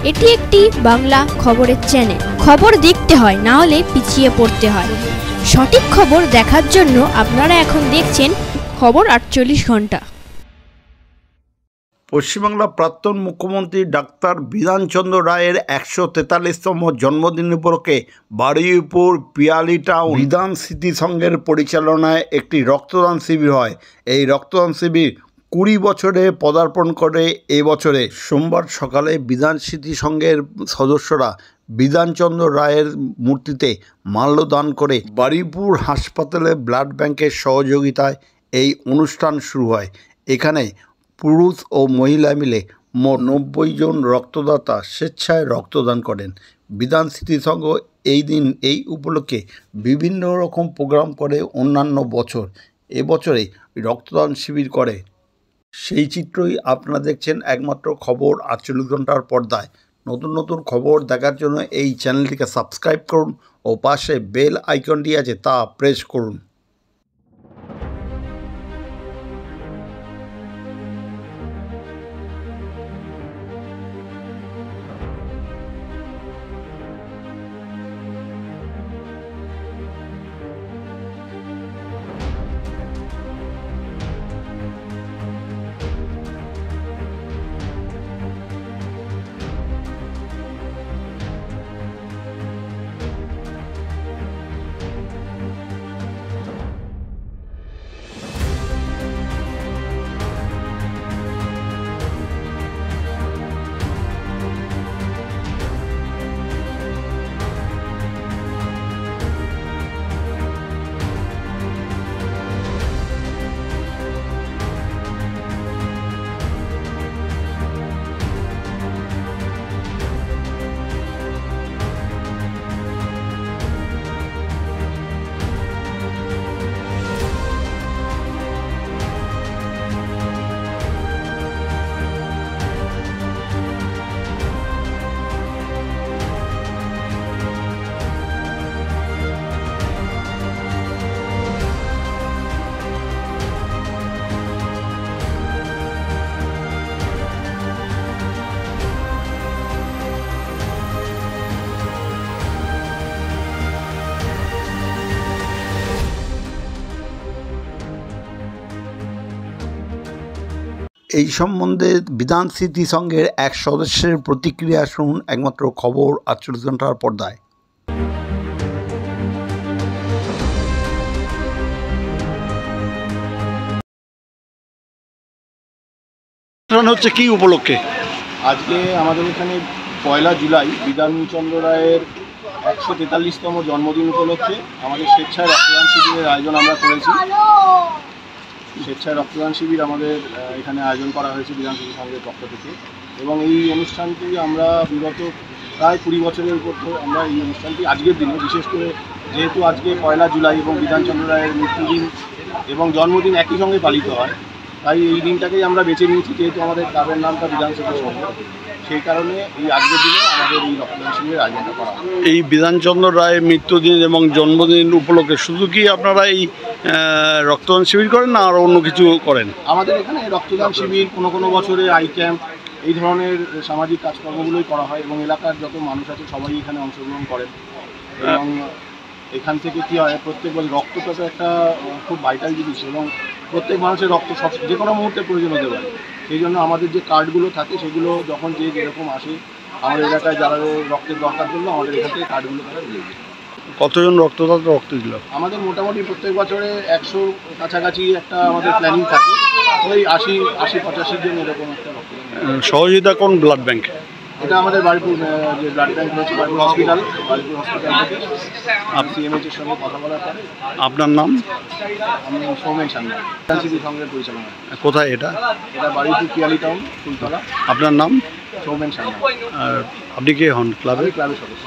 এটি একটি বাংলা খবরের চ্যানেল। খবর দেখতে হয়, না হলে পিছিয়ে পড়তে হয়। সঠিক খবর দেখার জন্য আপনারা এখন দেখছেন খবর 48 ঘন্টা। পশ্চিমবাংলার প্রাক্তন মুখ্যমন্ত্রী ডাক্তার বিধানচন্দ্র রায়ের 143তম জন্মদিন উপলক্ষে বারুইপুর পিয়ালি টাউন বিধান স্মৃতি সংঘের পরিচালনায় একটি রক্তদান শিবির হয়। এই রক্তদান শিবির 20 বছরে পদার্পণ করে এবছরে সোমবার সকালে বিধান স্মৃতি সংঘের সদস্যরা বিধানচন্দ্র রায়ের মূর্তিতে মাল্যদান করে বারুইপুর হাসপাতালে ব্লাড ব্যাংকের সহযোগিতায় এই অনুষ্ঠান শুরু হয়। এখানে পুরুষ ও মহিলা মিলে মোট 90 জন রক্তদাতা স্বেচ্ছায় রক্তদান করেন। বিধান স্মৃতি সংঘ এই উপলক্ষে বিভিন্ন রকম প্রোগ্রাম করে অন্যান্য বছর। এবছরে রক্তদান শিবির করে সেই চিত্রই আপনারা দেখছেন একমাত্র খবর 48 ঘন্টার পর্দায়। নতুন নতুন খবর দেখার জন্য এই চ্যানেলটিকে সাবস্ক্রাইব করুন ও পাশে বেল আইকনটি আছে তা প্রেস করুন। এই সম্বন্ধে বিধান স্মৃতি সংঘের এক সদস্যের প্রতিক্রিয়া শুনুন একমাত্র খবর 48 ঘন্টার পর্দায়। হচ্ছে কি উপলক্ষে? আজকে আমাদের এখানে 1 জুলাই বিধানচন্দ্র রায়ের 143তম জন্মদিন উপলক্ষে আমাদের স্বেচ্ছায় রক্তদান শিবিরের আয়োজন আমরা করেছি। স্বেচ্ছায় রক্তদান শিবির আমাদের এখানে আয়োজন করা হয়েছে বিধান স্মৃতি সংঘের পক্ষ থেকে, এবং এই অনুষ্ঠানটি আমরা বিগত প্রায় 20 বছরের উপর আমরা এই অনুষ্ঠানটি আজকের দিনে, বিশেষ করে যেহেতু আজকে 1 জুলাই এবং বিধানচন্দ্র রায়ের মৃত্যুদিন এবং জন্মদিন একই সঙ্গে পালিত হয়, তাই এই দিনটাকেই আমরা বেছে নিয়েছি। যেহেতু আমাদের ক্লাবের নামটা বিধান স্মৃতি সংঘ, সেই কারণে এই আজকের দিনে আমাদের এই রক্তদান শিবিরের আয়োজনটা করা হয়। এই বিধানচন্দ্র রায়ের মৃত্যুদিন এবং জন্মদিন উপলক্ষে শুধু কি আপনারা এই রক্তদান শিবির করেন না আর অন্য কিছু করেন? আমাদের এখানে রক্তদান শিবির, কোনো বছরে আই ক্যাম্প, এই ধরনের সামাজিক কাজকর্মগুলোই করা হয়, এবং এলাকার যত মানুষ আছে সবাই এখানে অংশগ্রহণ করেন। এবং এখান থেকে কী হয়, প্রত্যেক বছর রক্তটা তো একটা খুব ভাইটাল জিনিস, এবং প্রত্যেক মানুষের রক্ত সব যে কোনো মুহূর্তে প্রয়োজন হতে পারে। সেই জন্য আমাদের যে কার্ডগুলো থাকে সেগুলো যখন যে যেরকম আসে, আমাদের এলাকায় যারা রক্তের দরকার পড়লো আমাদের এখান থেকে কার্ডগুলো তারা দিয়ে দিই। কতজন রক্তদাতা রক্ত দিল? আমাদের মোটামুটি প্রত্যেক বছরে 100 কাছাকাছি একটা আমাদের প্ল্যানিং থাকে, ওই 80-85 জন এরকম একটা রক্তদান। সহযোগিতা কোন ব্লাড ব্যাংক? এটা আমাদের বারুইপুর যে ব্লাড ব্যাংক রয়েছে, বারুইপুর হসপিটাল থেকে সিএমএইচের সঙ্গে কথা বলার পরে। আপনার নাম? আমি সৌমেন সান্যাল, বিধান স্মৃতি সংঘের পরিচালনা। কোথায় এটা? এটা বারুইপুর পিয়ালি টাউন, ফুলতলা। আপনার নাম? সৌমেন সান্যাল। আর আপনি কে হন ক্লাবে? ক্লাবের সদস্য।